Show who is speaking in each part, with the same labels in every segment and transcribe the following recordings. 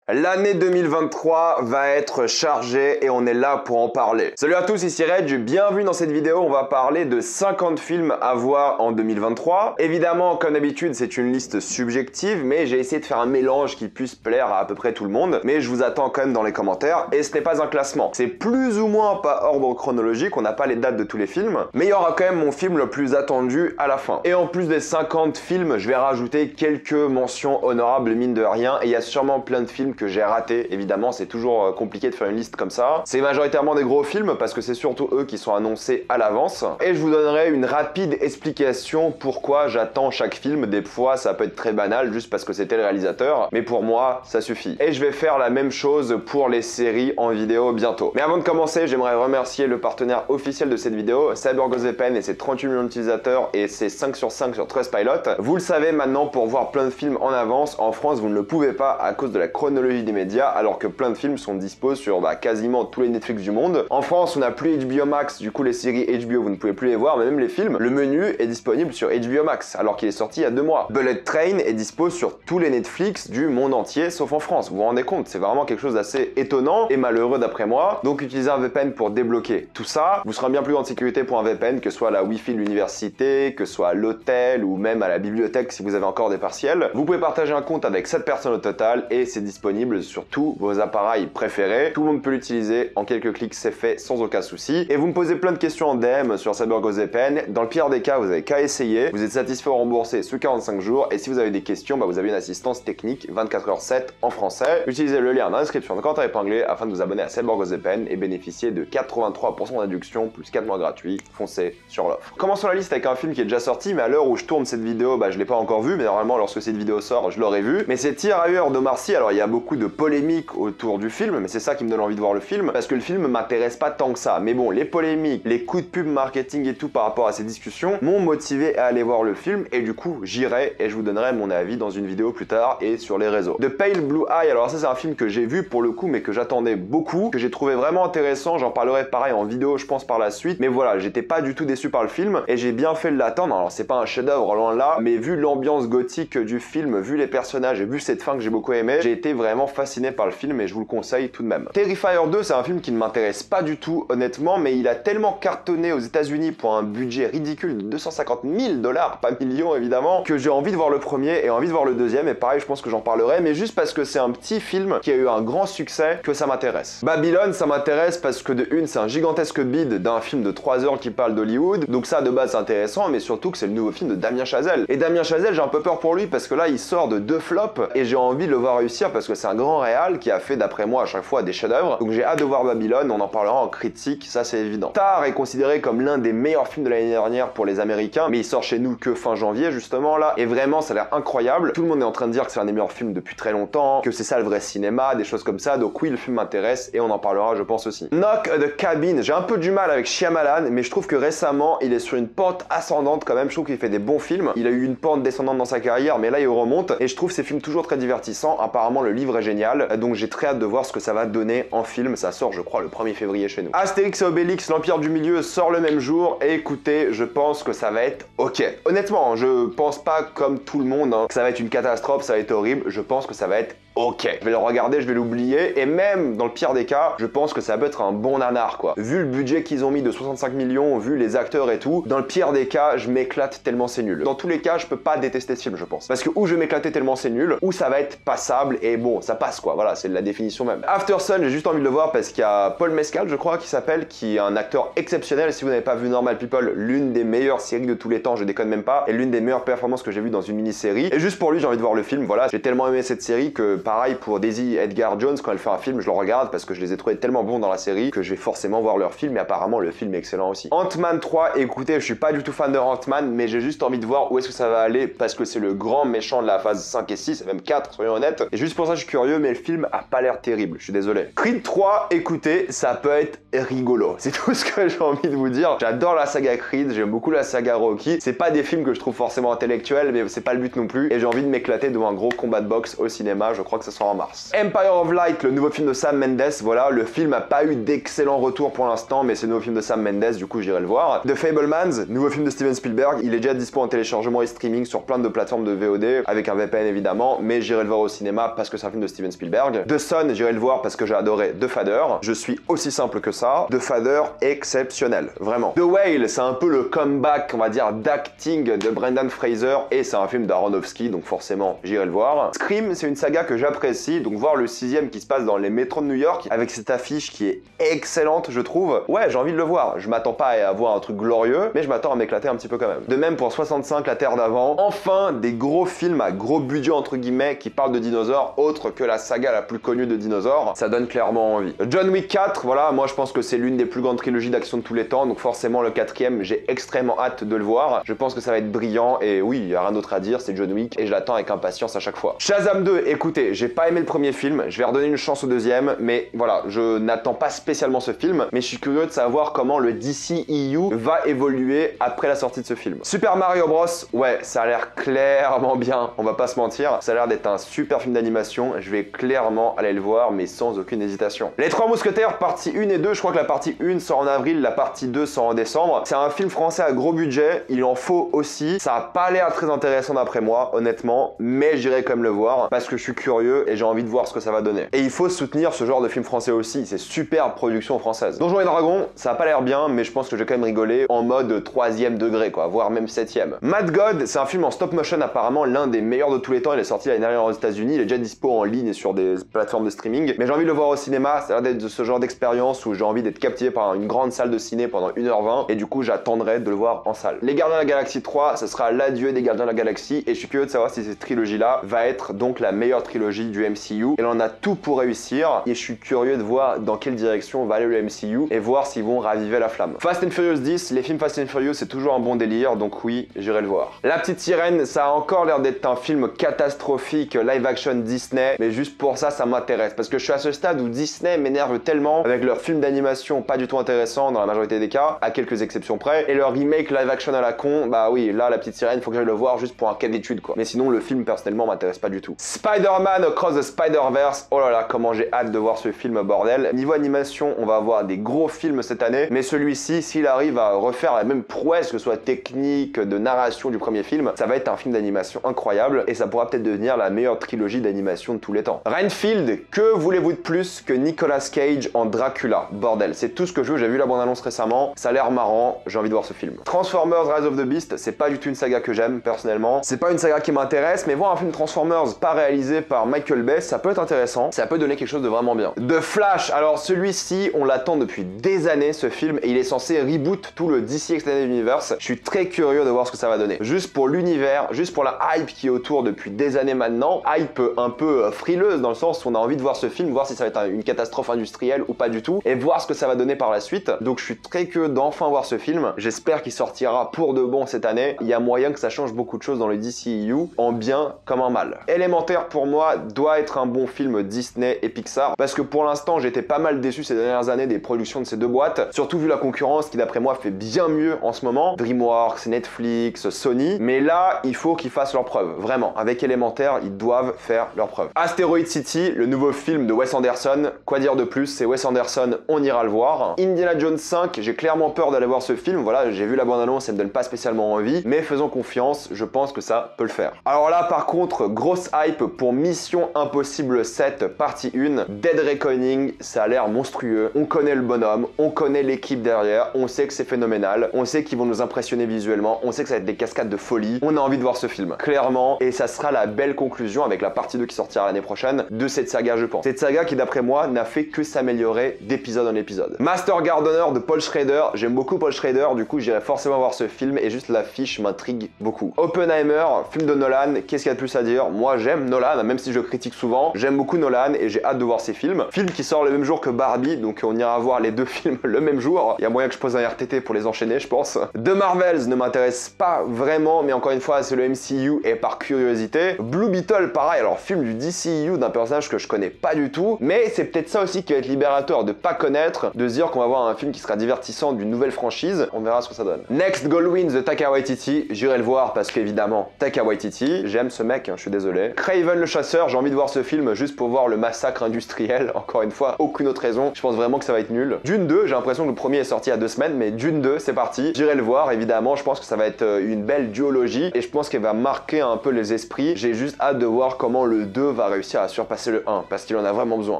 Speaker 1: L'année 2023 va être chargée et on est là pour en parler. Salut à tous, ici Reg, bienvenue dans cette vidéo. On va parler de 50 films à voir en 2023. Évidemment, comme d'habitude, c'est une liste subjective, mais j'ai essayé de faire un mélange qui puisse plaire à peu près tout le monde. Mais je vous attends quand même dans les commentaires. Et ce n'est pas un classement. C'est plus ou moins pas ordre chronologique, on n'a pas les dates de tous les films. Mais il y aura quand même mon film le plus attendu à la fin. Et en plus des 50 films, je vais rajouter quelques mentions honorables mine de rien. Et il y a sûrement plein de films que j'ai raté. Évidemment, c'est toujours compliqué de faire une liste comme ça. C'est majoritairement des gros films parce que c'est surtout eux qui sont annoncés à l'avance. Et je vous donnerai une rapide explication pourquoi j'attends chaque film. Des fois, ça peut être très banal juste parce que c'était le réalisateur. Mais pour moi, ça suffit. Et je vais faire la même chose pour les séries en vidéo bientôt. Mais avant de commencer, j'aimerais remercier le partenaire officiel de cette vidéo, CyberGhostVPN et ses 38 millions d'utilisateurs et ses 5 sur 5 sur Trustpilot. Vous le savez maintenant, pour voir plein de films en avance, en France, vous ne le pouvez pas à cause de la chronologie des médias, alors que plein de films sont dispo sur quasiment tous les Netflix du monde. En France, on n'a plus HBO Max, du coup les séries HBO, vous ne pouvez plus les voir, mais même les films, le menu est disponible sur HBO Max, alors qu'il est sorti il y a 2 mois. Bullet Train est dispo sur tous les Netflix du monde entier, sauf en France. Vous vous rendez compte, c'est vraiment quelque chose d'assez étonnant et malheureux d'après moi. Donc utilisez un VPN pour débloquer tout ça. Vous serez bien plus en sécurité pour un VPN, que ce soit à la Wi-Fi de l'université, que ce soit à l'hôtel ou même à la bibliothèque si vous avez encore des partiels. Vous pouvez partager un compte avec 7 personnes au total et c'est disponible sur tous vos appareils préférés. Tout le monde peut l'utiliser, en quelques clics c'est fait sans aucun souci. Et vous me posez plein de questions en DM sur CyberGhostVPN. Dans le pire des cas, vous avez qu'à essayer. Vous êtes satisfait ou remboursé sous 45 jours. Et si vous avez des questions, vous avez une assistance technique 24h7 en français. Utilisez le lien dans la description de commentaire épinglé afin de vous abonner à CyberGhostVPN et bénéficier de 83% d'induction plus 4 mois gratuits. Foncez sur l'offre. Commençons la liste avec un film qui est déjà sorti, mais à l'heure où je tourne cette vidéo, je l'ai pas encore vu, mais normalement lorsque cette vidéo sort, je l'aurai vu. Mais c'est Tirailleurs d'Omar Sy. Alors il y a beaucoup de polémiques autour du film, mais c'est ça qui me donne envie de voir le film, parce que le film m'intéresse pas tant que ça. Mais bon, les polémiques, les coups de pub marketing et tout par rapport à ces discussions m'ont motivé à aller voir le film, et du coup j'irai et je vous donnerai mon avis dans une vidéo plus tard et sur les réseaux. The Pale Blue Eye, alors ça c'est un film que j'ai vu pour le coup, mais que j'attendais beaucoup, que j'ai trouvé vraiment intéressant. J'en parlerai pareil en vidéo je pense par la suite, mais voilà, j'étais pas du tout déçu par le film et j'ai bien fait de l'attendre. Alors c'est pas un chef-d'œuvre loin de là, mais vu l'ambiance gothique du film, vu les personnages et vu cette fin que j'ai beaucoup aimé, j'ai été vraiment fasciné par le film et je vous le conseille tout de même. Terrifier 2, c'est un film qui ne m'intéresse pas du tout honnêtement, mais il a tellement cartonné aux États-Unis pour un budget ridicule de 250 000 $, pas millions évidemment, que j'ai envie de voir le premier et envie de voir le deuxième, et pareil je pense que j'en parlerai, mais juste parce que c'est un petit film qui a eu un grand succès que ça m'intéresse. Babylone, ça m'intéresse parce que de une, c'est un gigantesque bide d'un film de 3 heures qui parle d'Hollywood, donc ça de base c'est intéressant, mais surtout que c'est le nouveau film de Damien Chazelle. Et Damien Chazelle, j'ai un peu peur pour lui parce que là il sort de 2 flops et j'ai envie de le voir réussir parce que c'est un grand réal qui a fait d'après moi à chaque fois des chefs-d'œuvre. Donc j'ai hâte de voir Babylone, on en parlera en critique, ça c'est évident. Tar est considéré comme l'un des meilleurs films de l'année dernière pour les Américains, mais il sort chez nous que fin janvier justement là, et vraiment ça a l'air incroyable. Tout le monde est en train de dire que c'est un des meilleurs films depuis très longtemps, que c'est ça le vrai cinéma, des choses comme ça, donc oui le film m'intéresse et on en parlera je pense aussi. Knock the Cabin, j'ai un peu du mal avec Shyamalan, mais je trouve que récemment il est sur une pente ascendante quand même, je trouve qu'il fait des bons films, il a eu une pente descendante dans sa carrière, mais là il remonte, et je trouve ces films toujours très divertissants. Apparemment le livre est génial, donc j'ai très hâte de voir ce que ça va donner en film. Ça sort je crois le 1er février chez nous. Astérix et Obélix, l'Empire du Milieu sort le même jour, et écoutez, je pense que ça va être ok. Honnêtement, je pense pas comme tout le monde que ça va être une catastrophe, ça va être horrible, je pense que ça va être ok. Je vais le regarder, je vais l'oublier, et même dans le pire des cas, je pense que ça peut être un bon nanar quoi. Vu le budget qu'ils ont mis de 65 millions, vu les acteurs et tout, dans le pire des cas, je m'éclate tellement c'est nul. Dans tous les cas, je peux pas détester ce film je pense. Parce que ou je vais m'éclater tellement c'est nul, ou ça va être passable, et bon, ça passe quoi, voilà, c'est la définition même. After Sun, j'ai juste envie de le voir parce qu'il y a Paul Mescal, je crois, qui s'appelle, qui est un acteur exceptionnel. Si vous n'avez pas vu Normal People, l'une des meilleures séries de tous les temps, je déconne même pas, et l'une des meilleures performances que j'ai vues dans une mini-série. Et juste pour lui, j'ai envie de voir le film, voilà, j'ai tellement aimé cette série que pareil pour Daisy Edgar Jones, quand elle fait un film, je le regarde parce que je les ai trouvés tellement bons dans la série que je vais forcément voir leur film, et apparemment le film est excellent aussi. Ant-Man 3, écoutez, je suis pas du tout fan de Ant-Man, mais j'ai juste envie de voir où est-ce que ça va aller parce que c'est le grand méchant de la phase 5 et 6, et même 4, soyons honnêtes. Et juste pour ça, je suis curieux, mais le film a pas l'air terrible, je suis désolé. Creed 3, écoutez, ça peut être rigolo. C'est tout ce que j'ai envie de vous dire. J'adore la saga Creed, j'aime beaucoup la saga Rocky. C'est pas des films que je trouve forcément intellectuels, mais c'est pas le but non plus. Et j'ai envie de m'éclater devant un gros combat de boxe au cinéma. Je crois crois que ce sera en mars. Empire of Light, le nouveau film de Sam Mendes, voilà, le film a pas eu d'excellents retours pour l'instant, mais c'est le nouveau film de Sam Mendes, du coup j'irai le voir. The Fabelmans, nouveau film de Steven Spielberg, il est déjà dispo en téléchargement et streaming sur plein de plateformes de VOD, avec un VPN évidemment, mais j'irai le voir au cinéma parce que c'est un film de Steven Spielberg. The Son, j'irai le voir parce que j'ai adoré The Father, je suis aussi simple que ça. The Father, exceptionnel, vraiment. The Whale, c'est un peu le comeback, on va dire, d'acting de Brendan Fraser, et c'est un film d'Aronofsky, donc forcément j'irai le voir. Scream, c'est une saga que j'apprécie, donc voir le 6ème qui se passe dans les métros de New York, avec cette affiche qui est excellente, je trouve. Ouais, j'ai envie de le voir. Je m'attends pas à avoir un truc glorieux, mais je m'attends à m'éclater un petit peu quand même. De même pour 65, La Terre d'avant. Enfin, des gros films à gros budget, entre guillemets, qui parlent de dinosaures, autre que la saga la plus connue de dinosaures. Ça donne clairement envie. John Wick 4, voilà, moi je pense que c'est l'une des plus grandes trilogies d'action de tous les temps, donc forcément le 4ème, j'ai extrêmement hâte de le voir. Je pense que ça va être brillant, et oui, il y a rien d'autre à dire, c'est John Wick, et je l'attends avec impatience à chaque fois. Shazam 2, écoutez, j'ai pas aimé le premier film, je vais redonner une chance au deuxième, mais voilà, je n'attends pas spécialement ce film, mais je suis curieux de savoir comment le DCEU va évoluer après la sortie de ce film. Super Mario Bros, ouais, ça a l'air clairement bien, on va pas se mentir, ça a l'air d'être un super film d'animation, je vais clairement aller le voir, mais sans aucune hésitation. Les Trois Mousquetaires, partie 1 et 2, je crois que la partie 1 sort en avril, la partie 2 sort en décembre. C'est un film français à gros budget, il en faut aussi, ça a pas l'air très intéressant d'après moi, honnêtement, mais j'irai quand même le voir, parce que je suis curieux et j'ai envie de voir ce que ça va donner. Et il faut soutenir ce genre de film français aussi, c'est super production française. Donjons et Dragons, ça a pas l'air bien, mais je pense que je vais quand même rigoler en mode 3e degré, quoi, voire même 7e. Mad God, c'est un film en stop motion apparemment l'un des meilleurs de tous les temps, il est sorti l'année dernière aux États-Unis, il est déjà dispo en ligne et sur des plateformes de streaming, mais j'ai envie de le voir au cinéma, ça a l'air d'être de ce genre d'expérience où j'ai envie d'être captivé par une grande salle de ciné pendant 1h20, et du coup j'attendrai de le voir en salle. Les Gardiens de la Galaxie 3, ce sera l'adieu des Gardiens de la Galaxie, et je suis curieux de savoir si cette trilogie-là va être donc la meilleure trilogie du MCU. Elle en a tout pour réussir, et je suis curieux de voir dans quelle direction va aller le MCU, et voir s'ils vont raviver la flamme. Fast and Furious 10, les films Fast and Furious, c'est toujours un bon délire, donc oui, j'irai le voir. La Petite Sirène, ça a encore l'air d'être un film catastrophique, live action Disney, mais juste pour ça, ça m'intéresse, parce que je suis à ce stade où Disney m'énerve tellement, avec leurs films d'animation pas du tout intéressants dans la majorité des cas, à quelques exceptions près, et leur remake live action à la con, bah oui, là, La Petite Sirène, faut que j'aille le voir juste pour un cas d'étude, quoi. Mais sinon, le film, personnellement, m'intéresse pas du tout. Spider-Man Across the Spider-Verse, oh là là, comment j'ai hâte de voir ce film, bordel. Niveau animation, on va avoir des gros films cette année, mais celui-ci, s'il arrive à refaire la même prouesse, que ce soit technique, de narration du premier film, ça va être un film d'animation incroyable, et ça pourra peut-être devenir la meilleure trilogie d'animation de tous les temps. Renfield, que voulez-vous de plus que Nicolas Cage en Dracula? Bordel, c'est tout ce que je veux, j'ai vu la bande-annonce récemment, ça a l'air marrant, j'ai envie de voir ce film. Transformers Rise of the Beast, c'est pas du tout une saga que j'aime, personnellement. C'est pas une saga qui m'intéresse, mais voir un film Transformers pas réalisé par Michael Bay, ça peut être intéressant, ça peut donner quelque chose de vraiment bien. The Flash, alors celui-ci, on l'attend depuis des années, ce film, et il est censé reboot tout le DC Extended Universe. Je suis très curieux de voir ce que ça va donner. Juste pour l'univers, juste pour la hype qui est autour depuis des années maintenant, hype un peu frileuse dans le sens où on a envie de voir ce film, voir si ça va être une catastrophe industrielle ou pas du tout, et voir ce que ça va donner par la suite. Donc je suis très curieux d'enfin voir ce film. J'espère qu'il sortira pour de bon cette année. Il y a moyen que ça change beaucoup de choses dans le DCEU, en bien comme en mal. Élémentaire pour moi doit être un bon film Disney et Pixar, parce que pour l'instant j'étais pas mal déçu ces dernières années des productions de ces deux boîtes, surtout vu la concurrence qui d'après moi fait bien mieux en ce moment, DreamWorks, Netflix, Sony, mais là il faut qu'ils fassent leurs preuves, vraiment. Avec Élémentaire, ils doivent faire leurs preuves. Asteroid City, le nouveau film de Wes Anderson, quoi dire de plus, c'est Wes Anderson, on ira le voir. Indiana Jones 5, j'ai clairement peur d'aller voir ce film, voilà, j'ai vu la bande-annonce, ça me donne pas spécialement envie, mais faisons confiance, je pense que ça peut le faire. Alors là par contre, grosse hype pour Mission Impossible 7 partie 1, Dead Reckoning, ça a l'air monstrueux, on connaît le bonhomme, on connaît l'équipe derrière, on sait que c'est phénoménal, on sait qu'ils vont nous impressionner visuellement, on sait que ça va être des cascades de folie, on a envie de voir ce film, clairement, et ça sera la belle conclusion avec la partie 2 qui sortira l'année prochaine de cette saga je pense. Cette saga qui d'après moi n'a fait que s'améliorer d'épisode en épisode. Master Gardener de Paul Schrader, j'aime beaucoup Paul Schrader, du coup j'irai forcément voir ce film et juste l'affiche m'intrigue beaucoup. Oppenheimer, film de Nolan, qu'est-ce qu'il y a de plus à dire? Moi j'aime Nolan, même si je critique souvent, j'aime beaucoup Nolan et j'ai hâte de voir ces films. Film qui sort le même jour que Barbie, donc on ira voir les deux films le même jour. Il y a moyen que je pose un RTT pour les enchaîner je pense. The Marvels ne m'intéresse pas vraiment, mais encore une fois c'est le MCU et par curiosité. Blue Beetle pareil, alors film du DCEU d'un personnage que je connais pas du tout, mais c'est peut-être ça aussi qui va être libérateur de pas connaître, de se dire qu'on va voir un film qui sera divertissant d'une nouvelle franchise, on verra ce que ça donne. Next Goal Wins de Taika Waititi, j'irai le voir parce qu'évidemment Taika Waititi, j'aime ce mec, hein, je suis désolé. Kraven le chasseur, D'ailleurs, j'ai envie de voir ce film juste pour voir le massacre industriel, encore une fois, aucune autre raison. Je pense vraiment que ça va être nul. Dune 2, j'ai l'impression que le premier est sorti il y a 2 semaines, mais Dune 2, c'est parti. J'irai le voir, évidemment, je pense que ça va être une belle duologie, et je pense qu'elle va marquer un peu les esprits. J'ai juste hâte de voir comment le 2 va réussir à surpasser le 1, parce qu'il en a vraiment besoin.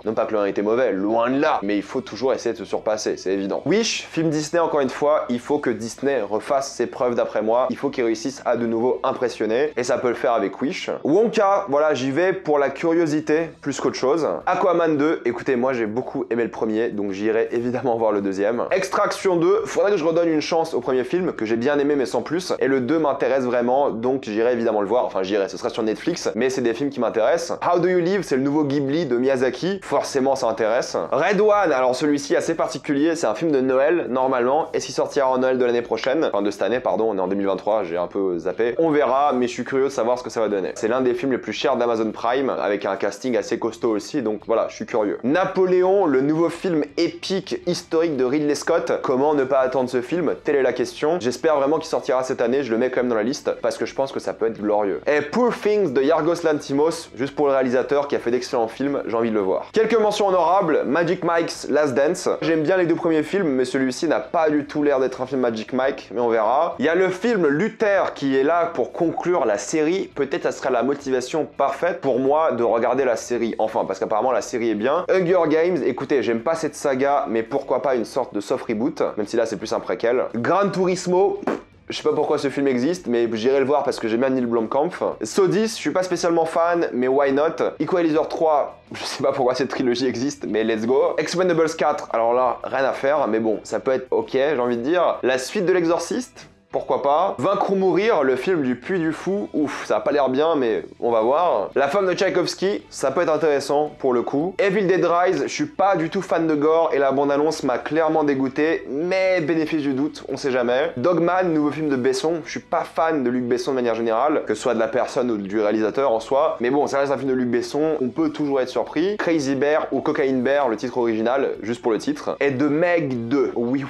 Speaker 1: Non pas que le 1 était mauvais, loin de là, mais il faut toujours essayer de se surpasser, c'est évident. Wish, film Disney, encore une fois, il faut que Disney refasse ses preuves d'après moi, il faut qu'il réussisse à de nouveau impressionner, et ça peut le faire avec Wish. Wonka, voilà, j'y vais pour la curiosité plus qu'autre chose. Aquaman 2, écoutez, moi j'ai beaucoup aimé le premier, donc j'irai évidemment voir le deuxième. Extraction 2, faudrait que je redonne une chance au premier film, que j'ai bien aimé mais sans plus, et le 2 m'intéresse vraiment, donc j'irai évidemment le voir, enfin j'irai, ce sera sur Netflix, mais c'est des films qui m'intéressent. How Do You Live, c'est le nouveau Ghibli de Miyazaki, forcément ça intéresse. Red One, alors celui-ci assez particulier, c'est un film de Noël, normalement, est-ce qu'il sortira en Noël de l'année prochaine, enfin de cette année, pardon, on est en 2023, j'ai un peu zappé. On verra, mais je suis curieux de savoir ce que ça va donner. C'est l'un des films les plus chers d'Amazon Prime, avec un casting assez costaud aussi, donc voilà, je suis curieux. Napoléon, le nouveau film épique, historique de Ridley Scott. Comment ne pas attendre ce film? Telle est la question. J'espère vraiment qu'il sortira cette année, je le mets quand même dans la liste, parce que je pense que ça peut être glorieux. Et Poor Things de Yorgos Lanthimos, juste pour le réalisateur qui a fait d'excellents films, j'ai envie de le voir. Quelques mentions honorables, Magic Mike's Last Dance. J'aime bien les 2 premiers films, mais celui-ci n'a pas du tout l'air d'être un film Magic Mike, mais on verra. Il y a le film Luther qui est là pour conclure la série. Peut-être ça sera la motivation parfaite pour moi de regarder la série, enfin, parce qu'apparemment la série est bien. Hunger Games, écoutez, j'aime pas cette saga, mais pourquoi pas une sorte de soft reboot, même si là c'est plus un préquel. Gran Turismo, je sais pas pourquoi ce film existe, mais j'irai le voir parce que j'aime bien Neil Blomkamp. Saw 10, je suis pas spécialement fan, mais why not. Equalizer 3, je sais pas pourquoi cette trilogie existe, mais let's go. Expendables 4, alors là, rien à faire, mais bon, ça peut être ok, j'ai envie de dire. La suite de l'Exorciste, pourquoi pas. Vaincre ou mourir, le film du Puy du Fou, ouf, ça a pas l'air bien, mais on va voir. La femme de Tchaïkovski, ça peut être intéressant pour le coup. Evil Dead Rise, je suis pas du tout fan de gore et la bande-annonce m'a clairement dégoûté, mais bénéfice du doute, on sait jamais. Dogman, nouveau film de Besson, je suis pas fan de Luc Besson de manière générale, que ce soit de la personne ou du réalisateur en soi, mais bon, ça reste un film de Luc Besson, on peut toujours être surpris. Crazy Bear ou Cocaine Bear, le titre original, juste pour le titre. Et The Meg 2, oui,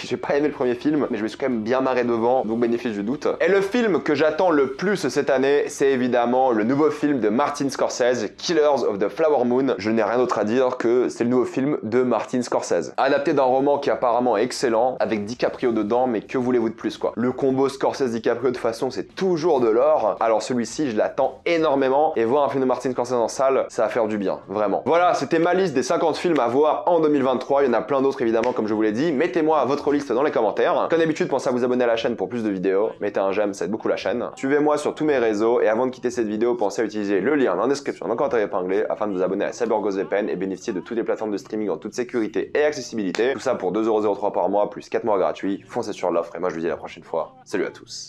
Speaker 1: j'ai pas aimé le premier film, mais je me suis quand même bien marré devant, donc bénéfice du doute. Et le film que j'attends le plus cette année, c'est évidemment le nouveau film de Martin Scorsese, Killers of the Flower Moon. Je n'ai rien d'autre à dire que c'est le nouveau film de Martin Scorsese. Adapté d'un roman qui apparemment est excellent, avec DiCaprio dedans, mais que voulez-vous de plus quoi. Le combo Scorsese-DiCaprio de toute façon, c'est toujours de l'or. Alors celui-ci, je l'attends énormément, et voir un film de Martin Scorsese en salle, ça va faire du bien, vraiment. Voilà, c'était ma liste des 50 films à voir en 2023. Il y en a plein d'autres évidemment, comme je vous l'ai dit. Mettez-moi votre liste dans les commentaires. Comme d'habitude, pensez à vous abonner à la chaîne pour plus de vidéos. Mettez un j'aime, ça aide beaucoup la chaîne. Suivez-moi sur tous mes réseaux, et avant de quitter cette vidéo, pensez à utiliser le lien dans la description, dans le commentaire épinglé, afin de vous abonner à CyberGhost VPN et bénéficier de toutes les plateformes de streaming en toute sécurité et accessibilité. Tout ça pour 2,03€ par mois, plus 4 mois gratuits. Foncez sur l'offre, et moi je vous dis à la prochaine fois. Salut à tous.